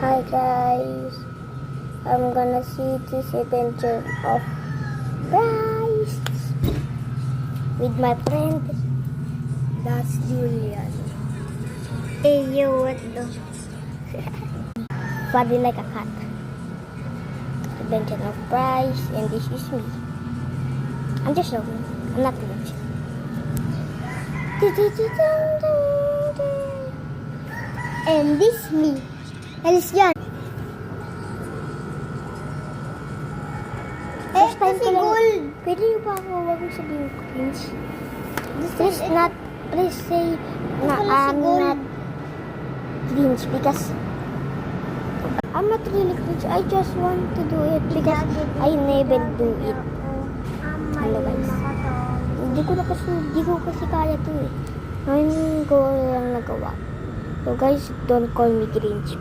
Hi guys, I'm gonna see this adventure of Bryce with my friend. That's Julian. Hey yo, what the? Body like a cat. Adventure of Bryce, and this is me. I'm just joking. I'm not rich. And this me. Alis yan. First time ko lang. Gold. Pwede niyo ba ako wag mo sabihin cringe? Please say na I'm not cringe because I'm not really cringe. I just want to do it because I never do it. Hello guys. Hindi ko kasi kaya to eh. Ngayon ko lang nagawa. So guys, don't call me cringe.